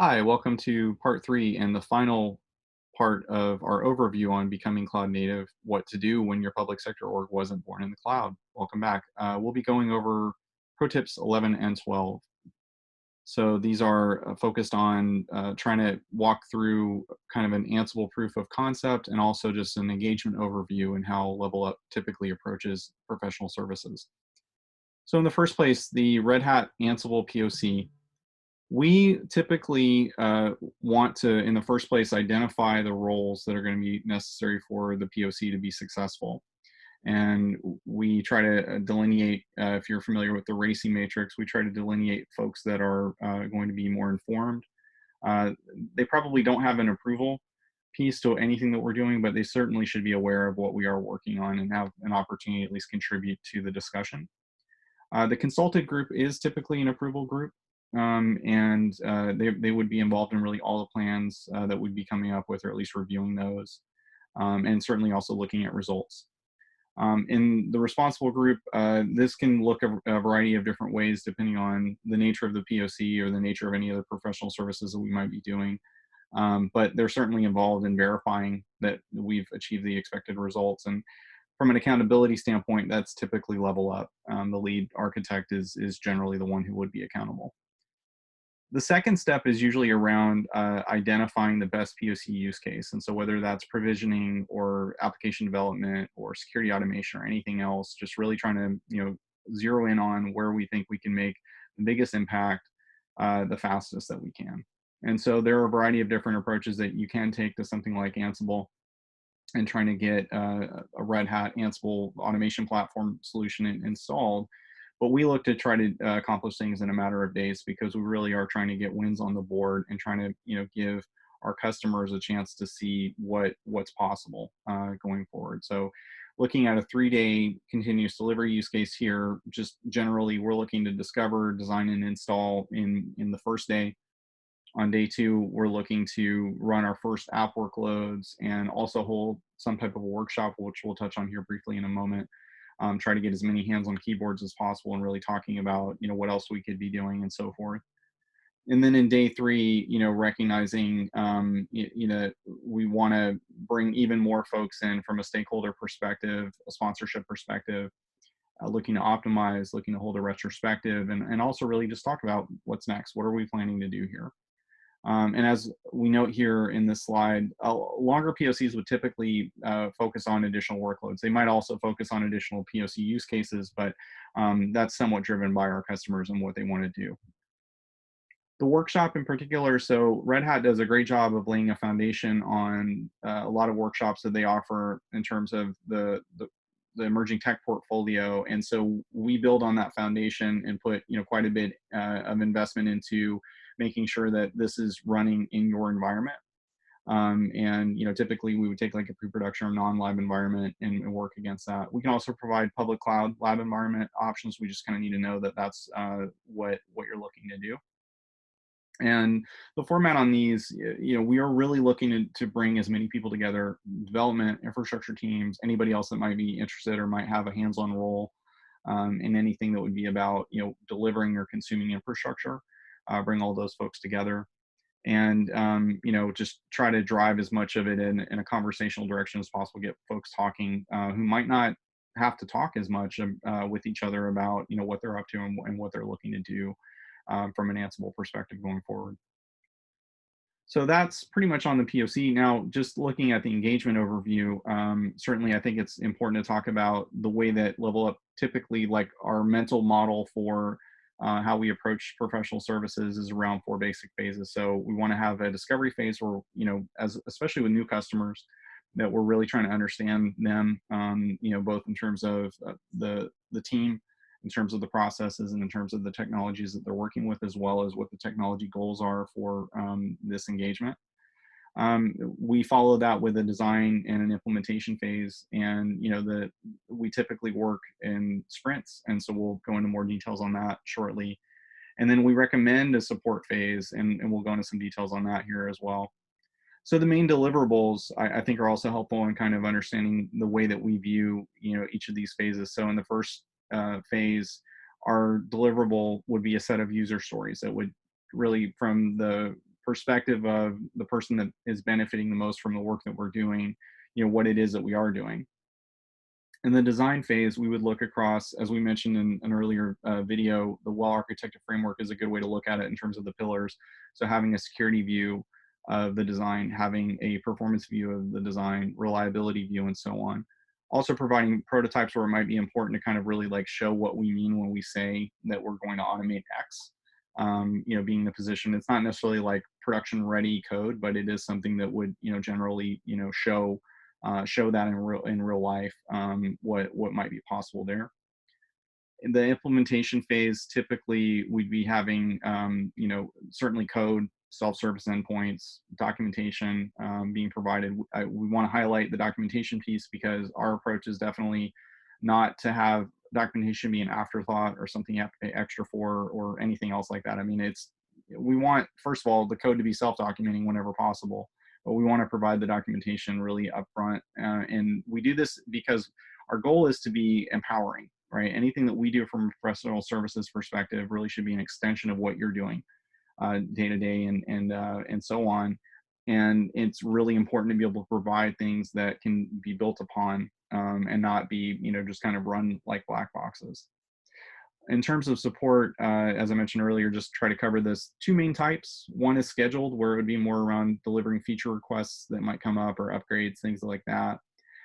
Hi, welcome to part three and the final part of our overview on becoming cloud native, what to do when your public sector org wasn't born in the cloud. Welcome back. We'll be going over pro tips 11 and 12. So these are focused on trying to walk through kind of an Ansible proof of concept and also just an engagement overview and how Level Up typically approaches professional services. So in the first place, the Red Hat Ansible POC. We typically want to, in the first place, identify the roles that are going to be necessary for the POC to be successful. And we try to delineate, if you're familiar with the racing matrix, we try to delineate folks that are going to be more informed. They probably don't have an approval piece to anything that we're doing, but they certainly should be aware of what we are working on and have an opportunity to at least contribute to the discussion. The consulted group is typically an approval group, and they would be involved in really all the plans that we'd be coming up with, or at least reviewing those, and certainly also looking at results. In the responsible group, this can look a variety of different ways depending on the nature of the POC or the nature of any of the professional services that we might be doing. But they're certainly involved in verifying that we've achieved the expected results. And from an accountability standpoint, that's typically Level Up. The lead architect is generally the one who would be accountable. The second step is usually around identifying the best POC use case. And so whether that's provisioning or application development or security automation or anything else, just really trying to zero in on where we think we can make the biggest impact the fastest that we can. And so there are a variety of different approaches that you can take to something like Ansible and trying to get a Red Hat Ansible automation platform solution installed. But we look to try to accomplish things in a matter of days because we really are trying to get wins on the board and trying to give our customers a chance to see what's possible going forward. So looking at a 3-day continuous delivery use case here, just generally we're looking to discover, design, and install in the first day. On day 2, we're looking to run our first app workloads and also hold some type of a workshop, which we'll touch on here briefly in a moment. Try to get as many hands on keyboards as possible and really talking about what else we could be doing and so forth. And then in day 3, recognizing we want to bring even more folks in from a stakeholder perspective, a sponsorship perspective, looking to optimize, looking to hold a retrospective, and also really just talk about what's next. What are we planning to do here? And as we note here in this slide, longer POCs would typically focus on additional workloads. They might also focus on additional POC use cases, but that's somewhat driven by our customers and what they want to do. The workshop in particular, so Red Hat does a great job of laying a foundation on a lot of workshops that they offer in terms of the emerging tech portfolio. And so we build on that foundation and put quite a bit of investment into making sure that this is running in your environment. And typically we would take like a pre-production or non-lab environment and work against that. We can also provide public cloud lab environment options. We just kind of need to know that that's what you're looking to do. And the format on these, we are really looking to bring as many people together, development, infrastructure teams, anybody else that might be interested or might have a hands-on role in anything that would be about, delivering or consuming infrastructure, bring all those folks together and, just try to drive as much of it in a conversational direction as possible, get folks talking who might not have to talk as much with each other about, what they're up to and what they're looking to do from an Ansible perspective going forward. So that's pretty much on the POC. Now, just looking at the engagement overview, certainly I think it's important to talk about the way that Level Up typically, like our mental model for how we approach professional services is around 4 basic phases. So we want to have a discovery phase where, especially with new customers, that we're really trying to understand them, both in terms of the team, in terms of the processes, and in terms of the technologies that they're working with, as well as what the technology goals are for this engagement. We follow that with a design and an implementation phase, and we typically work in sprints, and so we'll go into more details on that shortly. And then we recommend a support phase, and we'll go into some details on that here as well. So the main deliverables, I think, are also helpful in kind of understanding the way that we view each of these phases. So in the first phase, our deliverable would be a set of user stories that would really, from the perspective of the person that is benefiting the most from the work that we're doing, what it is that we are doing. In the design phase, we would look across, as we mentioned in an earlier video, the well-architected framework is a good way to look at it in terms of the pillars. So having a security view of the design, having a performance view of the design, reliability view, and so on. Also providing prototypes where it might be important to kind of really like show what we mean when we say that we're going to automate X. Being in the position, it's not necessarily like production ready code, but it is something that would, generally, show that in real life, what might be possible there. In the implementation phase, typically we'd be having certainly code, self-service endpoints, documentation being provided. We want to highlight the documentation piece because our approach is definitely not to have documentation be an afterthought or something you have to pay extra for or anything else like that. I mean, we want, first of all, the code to be self-documenting whenever possible, but we want to provide the documentation really upfront. And we do this because our goal is to be empowering, right? Anything that we do from a professional services perspective really should be an extension of what you're doing day to day and so on. And it's really important to be able to provide things that can be built upon and not be, just kind of run like black boxes. In terms of support, as I mentioned earlier, just try to cover this two main types. One is scheduled, where it would be more around delivering feature requests that might come up or upgrades, things like that.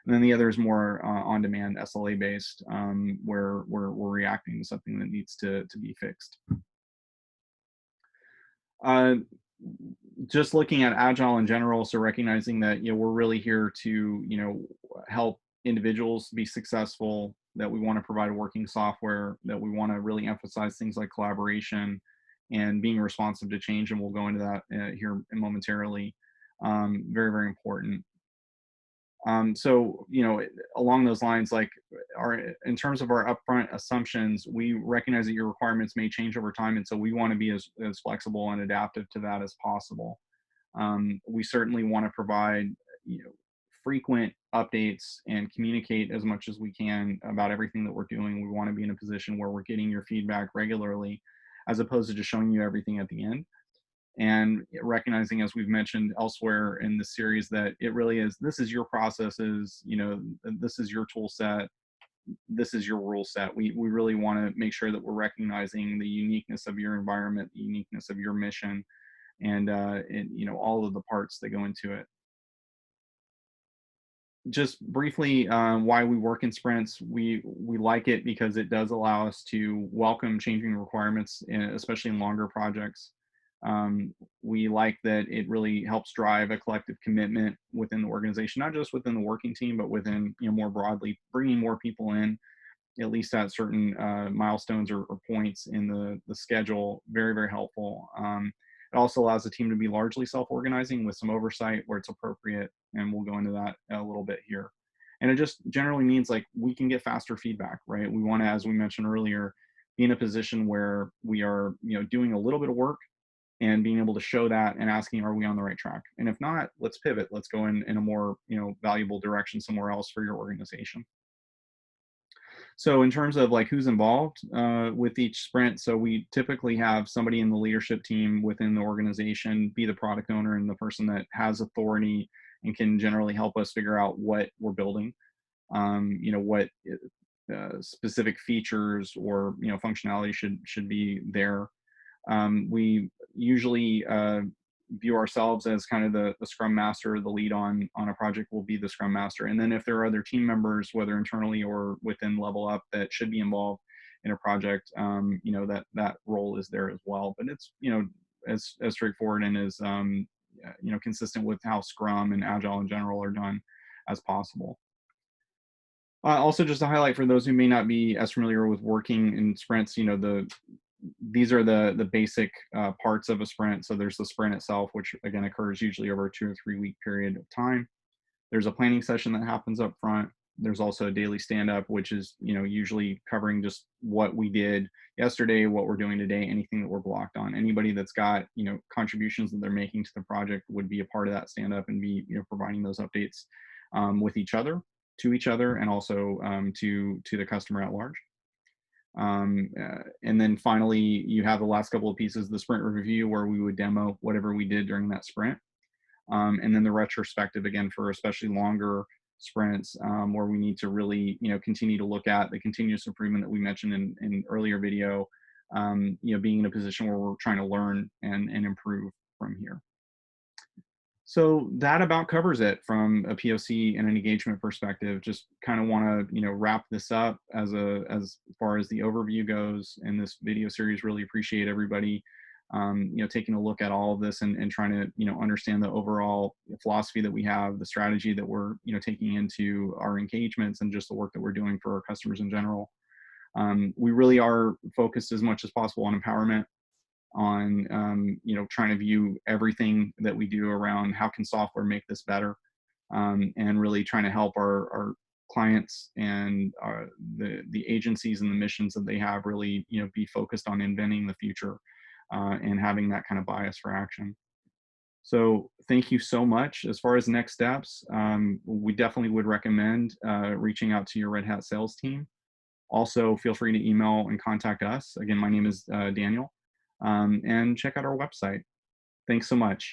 And then the other is more on-demand, SLA based, where we're reacting to something that needs to be fixed. Just looking at Agile in general, so recognizing that we're really here to help individuals be successful, that we want to provide working software, that we want to really emphasize things like collaboration and being responsive to change, and we'll go into that here momentarily. Very, very important. So, along those lines, like in terms of our upfront assumptions, we recognize that your requirements may change over time. And so we want to be as flexible and adaptive to that as possible. We certainly want to provide, frequent updates and communicate as much as we can about everything that we're doing. We want to be in a position where we're getting your feedback regularly, as opposed to just showing you everything at the end. And recognizing, as we've mentioned elsewhere in the series, that it really is, this is your processes, this is your tool set, this is your rule set. We really want to make sure that we're recognizing the uniqueness of your environment, the uniqueness of your mission, and all of the parts that go into it. Just briefly, why we work in sprints. We like it because it does allow us to welcome changing requirements, especially in longer projects. We like that it really helps drive a collective commitment within the organization, not just within the working team, but within, more broadly, bringing more people in, at least at certain milestones or points in the schedule. Very, very helpful. It also allows the team to be largely self-organizing with some oversight where it's appropriate, and we'll go into that a little bit here. And it just generally means like we can get faster feedback, right? We want to, as we mentioned earlier, be in a position where we are, doing a little bit of work and being able to show that and asking, are we on the right track? And if not, let's pivot. Let's go in a more, valuable direction somewhere else for your organization. So in terms of like who's involved with each sprint, so we typically have somebody in the leadership team within the organization be the product owner and the person that has authority and can generally help us figure out what we're building, what specific features or functionality should be there. We usually view ourselves as kind of the Scrum Master. The lead on a project will be the Scrum Master. And then if there are other team members, whether internally or within Level Up, that should be involved in a project, that role is there as well. But it's, as straightforward and as, consistent with how Scrum and Agile in general are done as possible. Also, just to highlight for those who may not be as familiar with working in sprints, these are the basic parts of a sprint. So there's the sprint itself, which again occurs usually over a 2 or 3 week period of time. There's a planning session that happens up front. There's also a daily stand-up, which is usually covering just what we did yesterday, what we're doing today, anything that we're blocked on. Anybody that's got contributions that they're making to the project would be a part of that stand-up and be providing those updates with each other, to each other, and also to the customer at large. And then finally, you have the last couple of pieces, the sprint review, where we would demo whatever we did during that sprint. And then the retrospective, again, for especially longer sprints, where we need to really, continue to look at the continuous improvement that we mentioned in earlier video, being in a position where we're trying to learn and improve from here. So that about covers it from a POC and an engagement perspective. Just kind of want to, wrap this up as far as the overview goes in this video series. Really appreciate everybody, taking a look at all of this and trying to, understand the overall philosophy that we have, the strategy that we're, taking into our engagements and just the work that we're doing for our customers in general. We really are focused as much as possible on empowerment, on trying to view everything that we do around how can software make this better, and really trying to help our clients and the agencies and the missions that they have really be focused on inventing the future, and having that kind of bias for action. So thank you so much. As far as next steps, we definitely would recommend reaching out to your Red Hat sales team. Also, feel free to email and contact us. Again, my name is Daniel, and check out our website. Thanks so much.